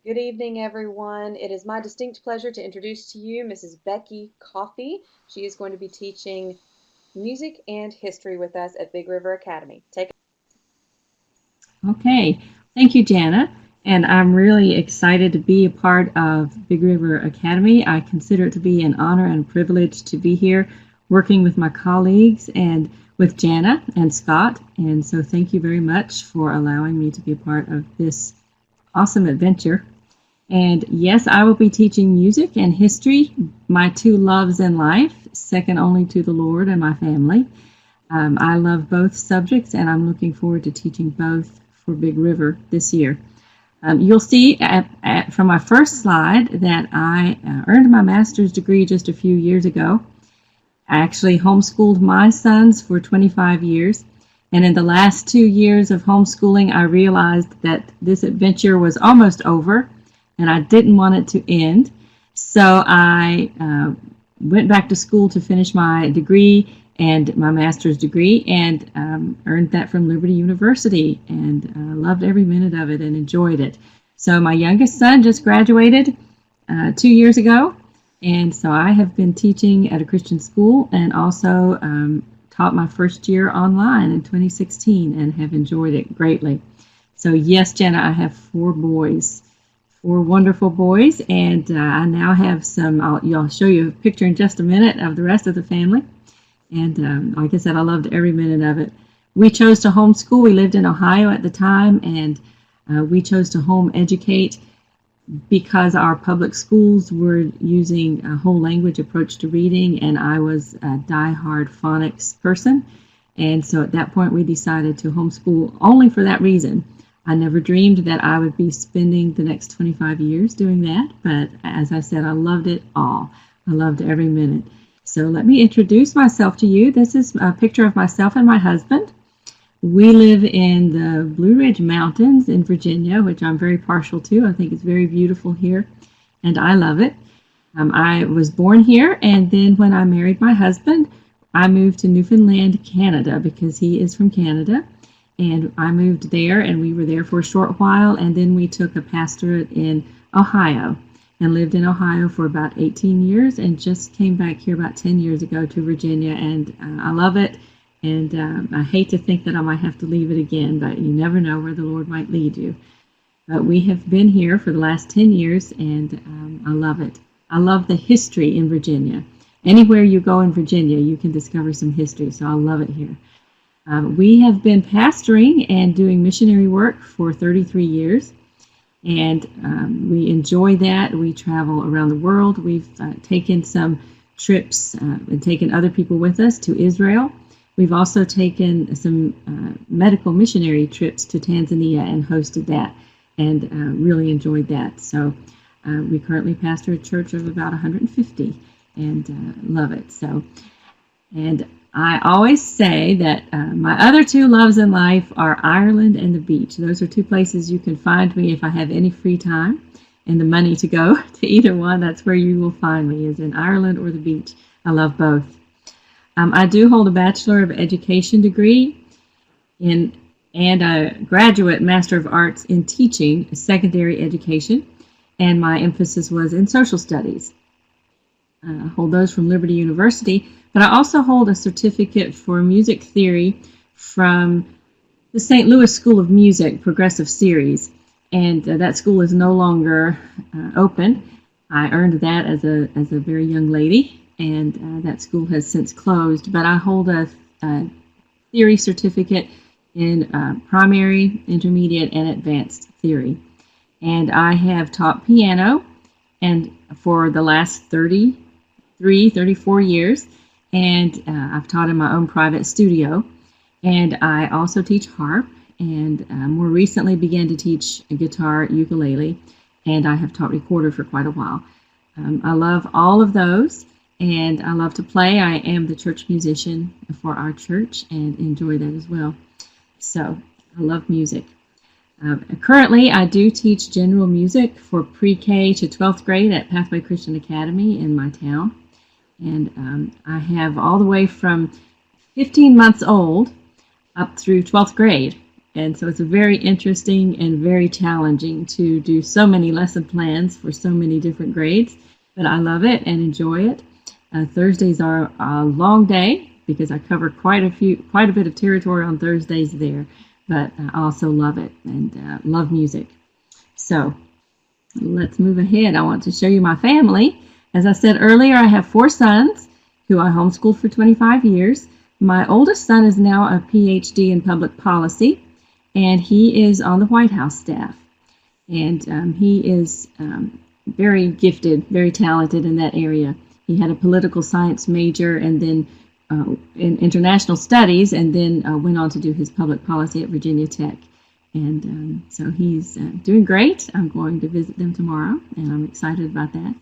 Good evening, everyone. It is my distinct pleasure to introduce to you Mrs. Becky Coffey. She is going to be teaching music and history with us at Big River Academy. Take Okay, thank you, Jana. And I'm really excited to be a part of Big River Academy. I consider it to be an honor and privilege to be here working with my colleagues and with Jana and Scott. And so thank you very much for allowing me to be a part of this awesome adventure. And yes, I will be teaching music and history, my two loves in life, second only to the Lord and my family. I love both subjects, and I'm looking forward to teaching both for Big River this year. You'll see from my first slide that I earned my master's degree just a few years ago. I actually homeschooled my sons for 25 years. And in the last 2 years of homeschooling, I realized that this adventure was almost over and I didn't want it to end. So I went back to school to finish my degree and my master's degree, and earned that from Liberty University, and loved every minute of it and enjoyed it. So my youngest son just graduated 2 years ago, and so I have been teaching at a Christian school and also taught my first year online in 2016 and have enjoyed it greatly. So yes, Jenna, I have four boys, four wonderful boys, and I now have some. I'll show you a picture in just a minute of the rest of the family. And like I said, I loved every minute of it. We chose to homeschool. We lived in Ohio at the time, and we chose to home educate because our public schools were using a whole language approach to reading, and I was a die-hard phonics person. And so at that point, we decided to homeschool only for that reason. I never dreamed that I would be spending the next 25 years doing that, but as I said, I loved it all. I loved every minute. So let me introduce myself to you. This is a picture of myself and my husband. We live in the Blue Ridge Mountains in Virginia, which I'm very partial to. I think it's very beautiful here, and I love it. I was born here, and then when I married my husband, I moved to Newfoundland, Canada, because he is from Canada. And I moved there, and we were there for a short while, and then we took a pastorate in Ohio and lived in Ohio for about 18 years and just came back here about 10 years ago to Virginia, and I love it. And I hate to think that I might have to leave it again, but you never know where the Lord might lead you. But we have been here for the last 10 years, and I love it. I love the history in Virginia. Anywhere you go in Virginia, you can discover some history, so I love it here. We have been pastoring and doing missionary work for 33 years, and we enjoy that. We travel around the world. We've taken some trips and taken other people with us to Israel. We've also taken some medical missionary trips to Tanzania and hosted that, and really enjoyed that. So we currently pastor a church of about 150 and love it. So, and I always say that my other two loves in life are Ireland and the beach. Those are two places you can find me if I have any free time and the money to go to either one. That's where you will find me, is in Ireland or the beach. I love both. I do hold a Bachelor of Education degree in and a graduate Master of Arts in Teaching Secondary Education, and my emphasis was in social studies. I hold those from Liberty University, but I also hold a certificate for music theory from the St. Louis School of Music Progressive Series, and that school is no longer open. I earned that as a very young lady, and that school has since closed, but I hold a theory certificate in primary, intermediate, and advanced theory. And I have taught piano and for the last 34 years, and I've taught in my own private studio. And I also teach harp, and more recently began to teach guitar, ukulele, and I have taught recorder for quite a while. I love all of those, and I love to play. I am the church musician for our church and enjoy that as well. So I love music. Currently, I do teach general music for pre-K to 12th grade at Pathway Christian Academy in my town. And I have all the way from 15 months old up through 12th grade And so it's very interesting and very challenging to do so many lesson plans for so many different grades. But I love it and enjoy it. Thursdays are a long day because I cover quite a bit of territory on Thursdays there. But I also love it and love music. So let's move ahead. I want to show you my family. As I said earlier, I have 4 sons who I homeschooled for 25 years. My oldest son is now a PhD in public policy, and he is on the White House staff. And he is very gifted, very talented in that area. He had a political science major and then in international studies, and then went on to do his public policy at Virginia Tech. And so he's doing great. I'm going to visit them tomorrow, and I'm excited about that.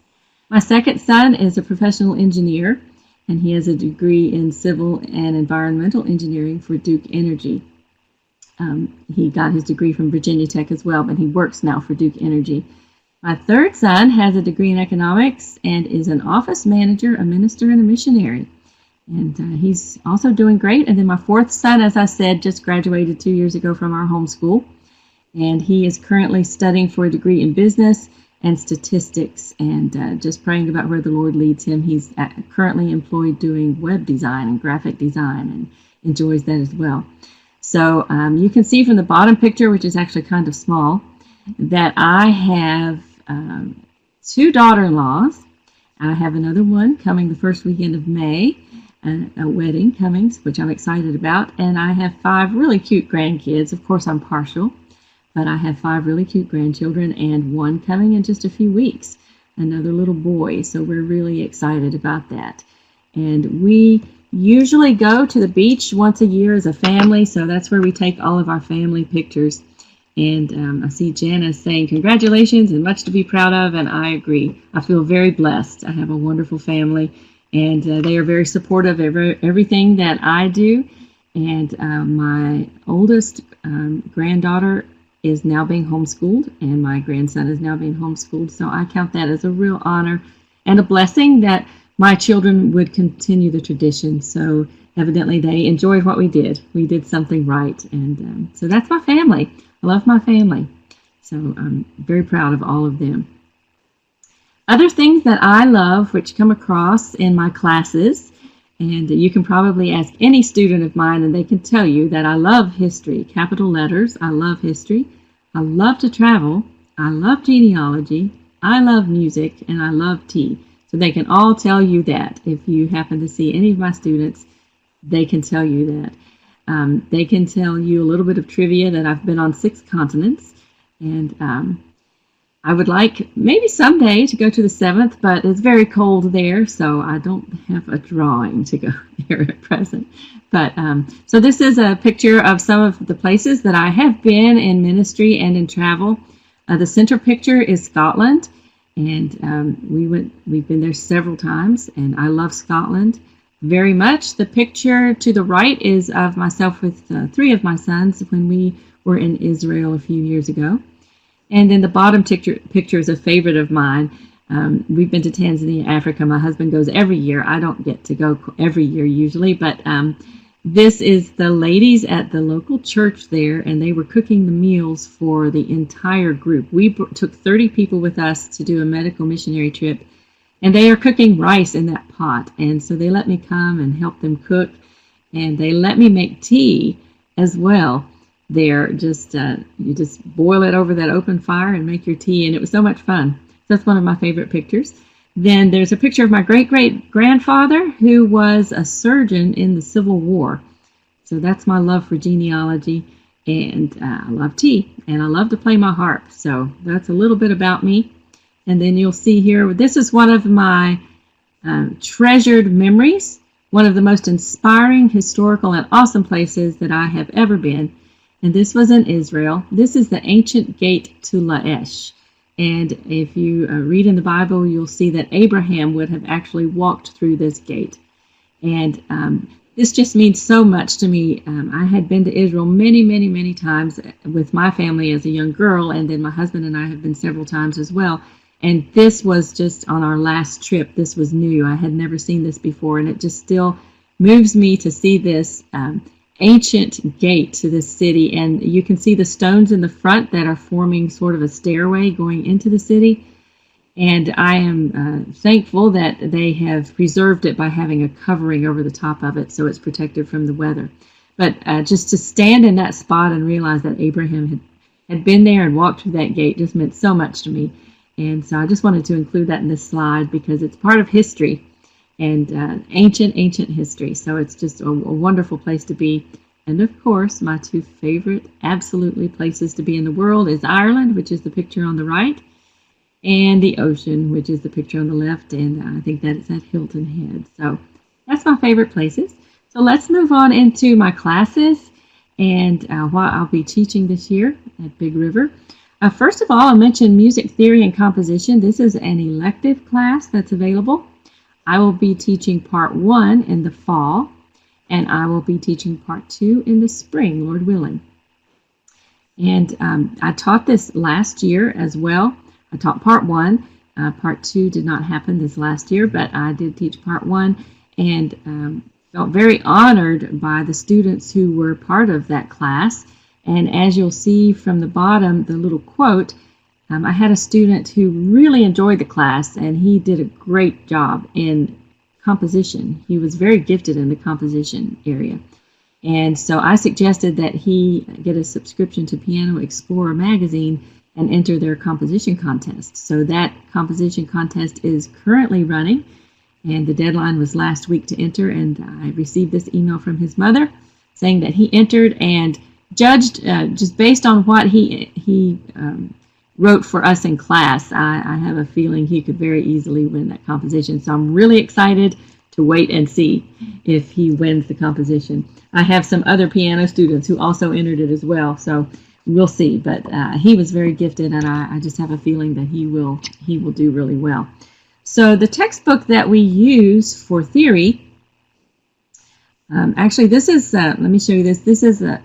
My second son is a professional engineer, and he has a degree in civil and environmental engineering for Duke Energy. He got his degree from Virginia Tech as well, but he works now for Duke Energy. My third son has a degree in economics and is an office manager, a minister, and a missionary. And he's also doing great. And then my fourth son, as I said, just graduated 2 years ago from our homeschool. And he is currently studying for a degree in business and statistics, and just praying about where the Lord leads him. He's currently employed doing web design and graphic design and enjoys that as well. So you can see from the bottom picture, which is actually kind of small, that I have 2 daughter-in-laws. I have another one coming the first weekend of May, a wedding coming, which I'm excited about. And I have 5 really cute grandkids. Of course, I'm partial, but I have 5 really cute grandchildren and one coming in just a few weeks, another little boy. So we're really excited about that. And we usually go to the beach once a year as a family. So that's where we take all of our family pictures. And I see Janice saying congratulations and much to be proud of. And I agree. I feel very blessed. I have a wonderful family. And they are very supportive of everything that I do. And my oldest granddaughter is now being homeschooled, and my grandson is now being homeschooled. So I count that as a real honor and a blessing that my children would continue the tradition. So evidently they enjoyed what we did. We did something right. And so that's my family. I love my family. So I'm very proud of all of them. Other things that I love, which come across in my classes, and you can probably ask any student of mine and they can tell you that I love history, capital letters. I love history. I love to travel. I love genealogy. I love music, and I love tea. So they can all tell you that. If you happen to see any of my students, they can tell you that. They can tell you a little bit of trivia that I've been on 6 continents, and I would like maybe someday to go to the 7th, but it's very cold there, so I don't have a drawing to go there at present. But so this is a picture of some of the places that I have been in ministry and in travel. The center picture is Scotland, and we've been there several times, and I love Scotland very much. The picture to the right is of myself with 3 of my sons when we were in Israel a few years ago. And then the bottom picture is a favorite of mine. We've been to Tanzania, Africa. My husband goes every year. I don't get to go every year usually, but this is the ladies at the local church there, and they were cooking the meals for the entire group. We took 30 people with us to do a medical missionary trip, and they are cooking rice in that pot. And so they let me come and help them cook, and they let me make tea as well. There, you just boil it over that open fire and make your tea, and it was so much fun. That's one of my favorite pictures. Then there's a picture of my great-great-grandfather who was a surgeon in the Civil War. So that's my love for genealogy, and I love tea, and I love to play my harp. So that's a little bit about me. And then you'll see here, this is one of my treasured memories, one of the most inspiring, historical, and awesome places that I have ever been. And this was in Israel. This is the ancient gate to Laish. And if you read in the Bible, you'll see that Abraham would have actually walked through this gate. And this just means so much to me. I had been to Israel many, many, many times with my family as a young girl, and then my husband and I have been several times as well. And this was just on our last trip. This was new. I had never seen this before, and it just still moves me to see this. ancient gate to this city, and you can see the stones in the front that are forming sort of a stairway going into the city. And I am thankful that they have preserved it by having a covering over the top of it so it's protected from the weather. But just to stand in that spot and realize that Abraham had been there and walked through that gate just meant so much to me. And so I just wanted to include that in this slide because it's part of history and ancient history. So it's just a wonderful place to be. And of course, my two favorite absolutely places to be in the world is Ireland, which is the picture on the right, and the ocean, which is the picture on the left, and I think that is at Hilton Head. So that's my favorite places. So let's move on into my classes and what I'll be teaching this year at Big River. First of all, I'll mention music theory and composition. This is an elective class that's available. I will be teaching part 1 in the fall, and I will be teaching part 2 in the spring, Lord willing. And I taught this last year as well. I taught part 1. Part 2 did not happen this last year, but I did teach part 1 and felt very honored by the students who were part of that class. And as you'll see from the bottom, the little quote, I had a student who really enjoyed the class, and he did a great job in composition. He was very gifted in the composition area. And so I suggested that he get a subscription to Piano Explorer magazine and enter their composition contest. So that composition contest is currently running, and the deadline was last week to enter, and I received this email from his mother saying that he entered and judged just based on what he wrote for us in class. I have a feeling he could very easily win that composition, so I'm really excited to wait and see if he wins the composition. I have some other piano students who also entered it as well, so we'll see, but he was very gifted, and I just have a feeling that he will do really well. So the textbook that we use for theory, actually this is, let me show you this. This is an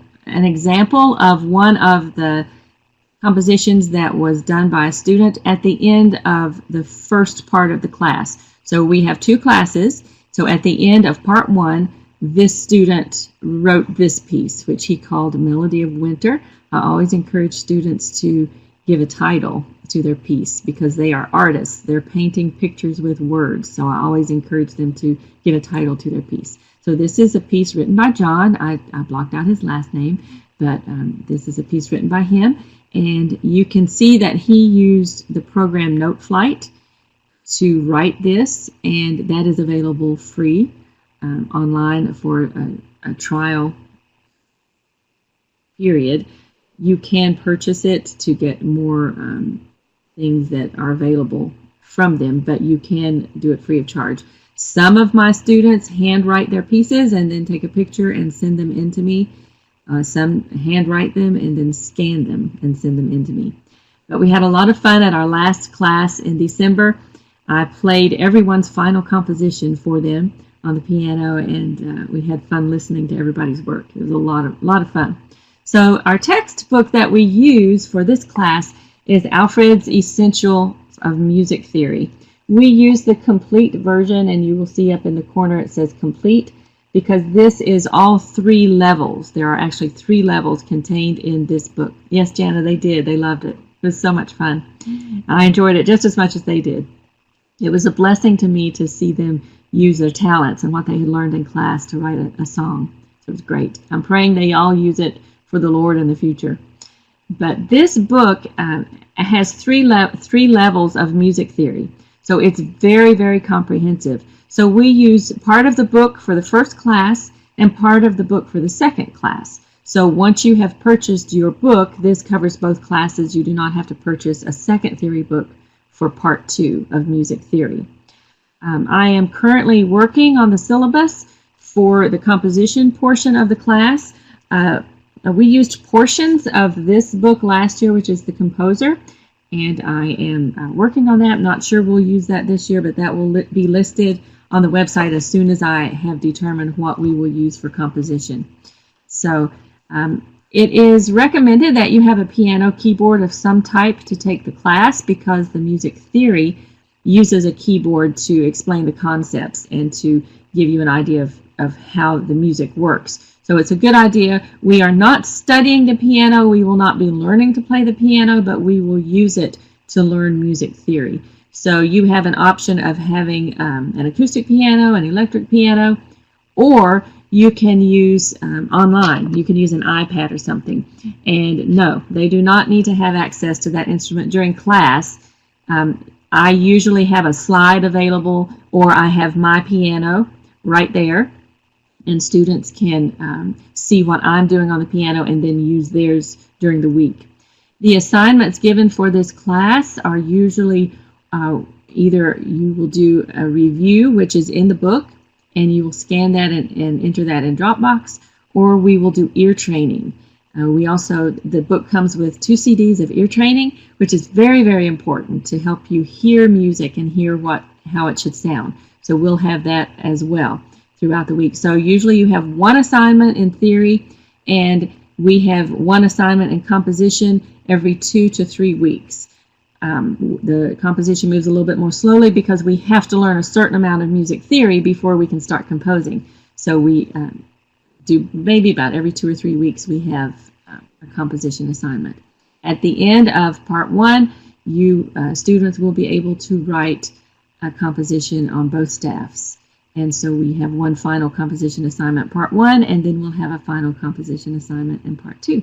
example of one of the compositions that was done by a student at the end of the first part of the class. So we have 2 classes. So at the end of part 1, this student wrote this piece, which he called Melody of Winter. I always encourage students to give a title to their piece because they are artists. They're painting pictures with words, so I always encourage them to give a title to their piece. So this is a piece written by John. I blocked out his last name, but this is a piece written by him, and you can see that he used the program NoteFlight to write this, and that is available free online for a trial period. You can purchase it to get more things that are available from them, but you can do it free of charge. Some of my students handwrite their pieces and then take a picture and send them in to me. Some handwrite them and then scan them and send them in to me. But we had a lot of fun at our last class in December. I played everyone's final composition for them on the piano, and we had fun listening to everybody's work. It was a lot of fun. So our textbook that we use for this class is Alfred's Essential of Music Theory. We use the complete version, and you will see up in the corner it says complete, because this is all 3 levels. There are actually 3 levels contained in this book. Yes, Jana, they did. They loved it. It was so much fun. I enjoyed it just as much as they did. It was a blessing to me to see them use their talents and what they had learned in class to write a song. So it was great. I'm praying they all use it for the Lord in the future. But this book has 3 levels of music theory. So it's very, very comprehensive. So we use part of the book for the first class and part of the book for the second class. So once you have purchased your book, this covers both classes. You do not have to purchase a second theory book for part 2 of music theory. I am currently working on the syllabus for the composition portion of the class. We used portions of this book last year, which is The Composer, and I am working on that. I'm not sure we'll use that this year, but that will be listed on the website as soon as I have determined what we will use for composition. So it is recommended that you have a piano keyboard of some type to take the class, because the music theory uses a keyboard to explain the concepts and to give you an idea of how the music works. So it's a good idea. We are not studying the piano. We will not be learning to play the piano, but we will use it to learn music theory. So you have an option of having an acoustic piano, an electric piano, or you can use online. You can use an iPad or something. And no, they do not need to have access to that instrument during class. I usually have a slide available, or I have my piano right there, and students can see what I'm doing on the piano and then use theirs during the week. The assignments given for this class are usually either you will do a review, which is in the book, and you will scan that and enter that in Dropbox, or we will do ear training. The book comes with 2 CDs of ear training, which is very, very important to help you hear music and hear how it should sound. So we'll have that as well throughout the week. So usually you have one assignment in theory, and we have one assignment in composition every 2 to 3 weeks. The composition moves a little bit more slowly because we have to learn a certain amount of music theory before we can start composing. So we do maybe about every 2 or 3 weeks we have a composition assignment. At the end of part 1, you students will be able to write a composition on both staffs. And so we have one final composition assignment, part 1, and then we'll have a final composition assignment in part 2.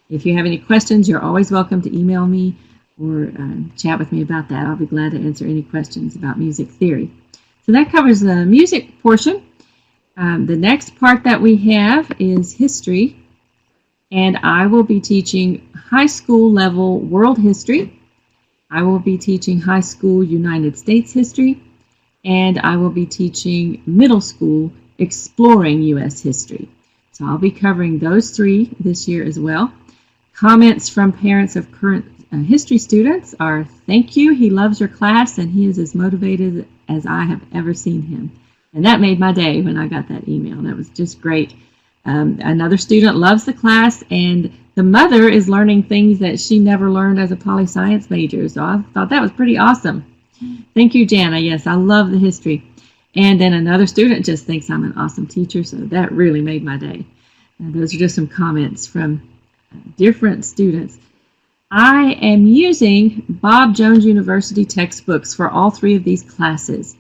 If you have any questions, you're always welcome to email me or chat with me about that. I'll be glad to answer any questions about music theory. So that covers the music portion. The next part that we have is history, and I will be teaching high school level world history. I will be teaching high school United States history, and I will be teaching middle school exploring U.S. history. So I'll be covering those 3 this year as well. Comments from parents of current history students are, "Thank you, he loves your class, and he is as motivated as I have ever seen him." And that made my day when I got that email. That was just great. Another student loves the class, and the mother is learning things that she never learned as a poli-science major. So I thought that was pretty awesome. Thank you, Jana. Yes, I love the history. And then another student just thinks I'm an awesome teacher, so that really made my day. Those are just some comments from different students. I am using Bob Jones University textbooks for all 3 of these classes.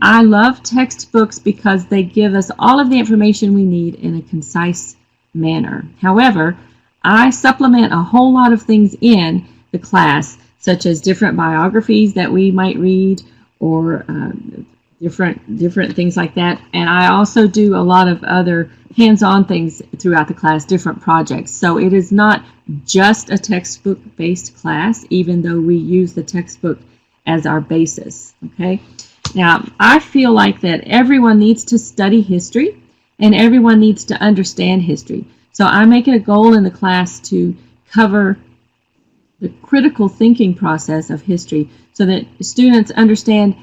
I love textbooks because they give us all of the information we need in a concise manner. However, I supplement a whole lot of things in the class, such as different biographies that we might read, or different things like that. And I also do a lot of other hands-on things throughout the class, different projects. So it is not just a textbook-based class, even though we use the textbook as our basis. Okay. Now, I feel like that everyone needs to study history, and everyone needs to understand history. So I make it a goal in the class to cover the critical thinking process of history so that students understand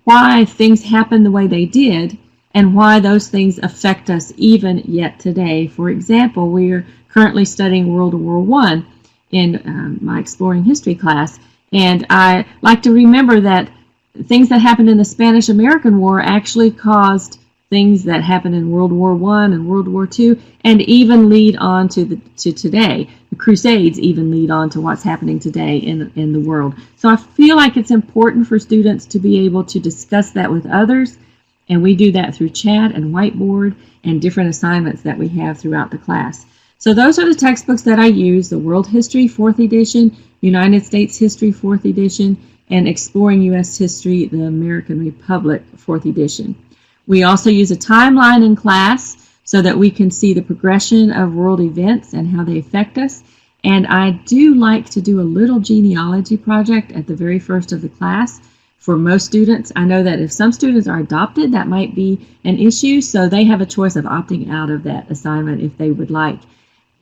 why things happen the way they did and why those things affect us even yet today. For example, we are currently studying World War I in my Exploring History class, and I like to remember that things that happened in the Spanish-American War actually caused things that happened in World War I and World War II, and even lead on to today. The Crusades even lead on to what's happening today in the world. So I feel like it's important for students to be able to discuss that with others, and we do that through chat and whiteboard and different assignments that we have throughout the class. So those are the textbooks that I use: the World History 4th edition, United States History 4th edition, and Exploring U.S. History, the American Republic 4th edition. We also use a timeline in class so that we can see the progression of world events and how they affect us. And I do like to do a little genealogy project at the very first of the class for most students. I know that if some students are adopted, that might be an issue, so they have a choice of opting out of that assignment if they would like.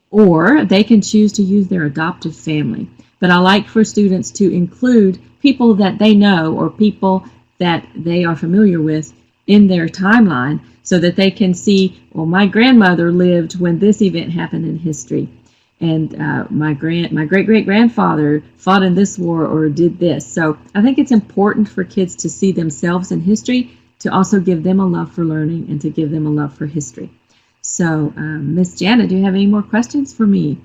Or they can choose to use their adoptive family. But I like for students to include people that they know or people that they are familiar with in their timeline so that they can see, well, my grandmother lived when this event happened in history, and my great-great-grandfather fought in this war or did this. So I think it's important for kids to see themselves in history, to also give them a love for learning and to give them a love for history. So, Miss Janet, do you have any more questions for me?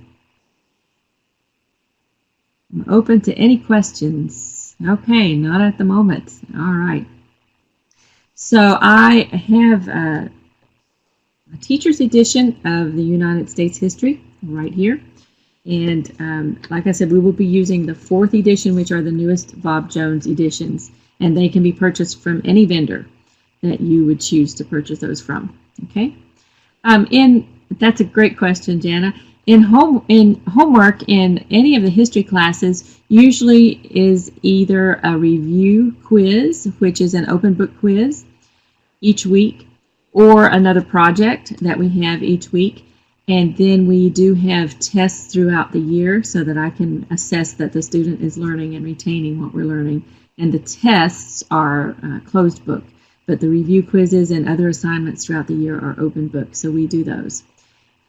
I'm open to any questions. Okay, not at the moment. All right. So I have a teacher's edition of the United States history right here. And like I said, we will be using the fourth edition, which are the newest Bob Jones editions. And they can be purchased from any vendor that you would choose to purchase those from. Okay. That's a great question, Jana. In homework in any of the history classes, usually is either a review quiz, which is an open book quiz each week, or another project that we have each week. And then we do have tests throughout the year so that I can assess that the student is learning and retaining what we're learning. And the tests are closed book, but the review quizzes and other assignments throughout the year are open book, so we do those.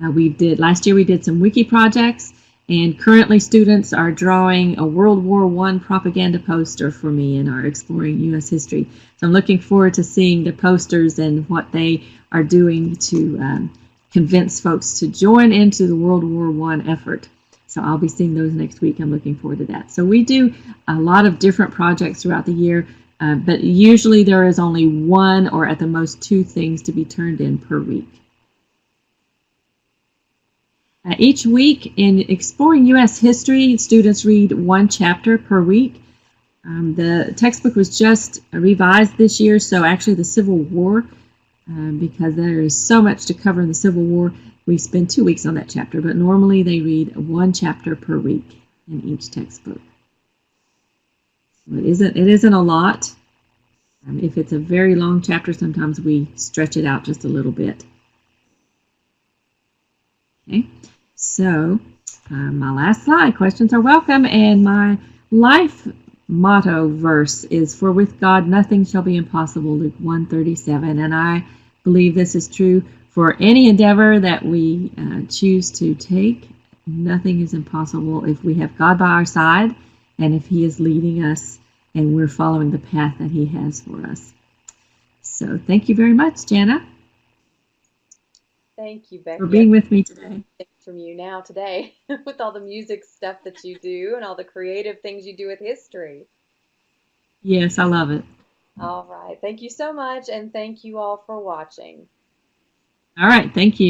Last year we did some wiki projects, and currently students are drawing a World War I propaganda poster for me in our Exploring U.S. History. So I'm looking forward to seeing the posters and what they are doing to convince folks to join into the World War I effort. So I'll be seeing those next week. I'm looking forward to that. So we do a lot of different projects throughout the year, but usually there is only one or at the most two things to be turned in per week. Each week in Exploring U.S. History, students read one chapter per week. The textbook was just revised this year, so actually the Civil War, because there is so much to cover in the Civil War, we spend 2 weeks on that chapter, but normally they read one chapter per week in each textbook. So it isn't a lot. If it's a very long chapter, sometimes we stretch it out just a little bit. Okay. So, my last slide, questions are welcome, and my life motto verse is, "For with God nothing shall be impossible," Luke 1:37, and I believe this is true for any endeavor that we choose to take. Nothing is impossible if we have God by our side and if He is leading us and we're following the path that He has for us. So, thank you very much, Jana. Thank you, Becky. For being with me today. From you now today with all the music stuff that you do and all the creative things you do with history. Yes, I love it. All right. Thank you so much, and thank you all for watching. All right. Thank you.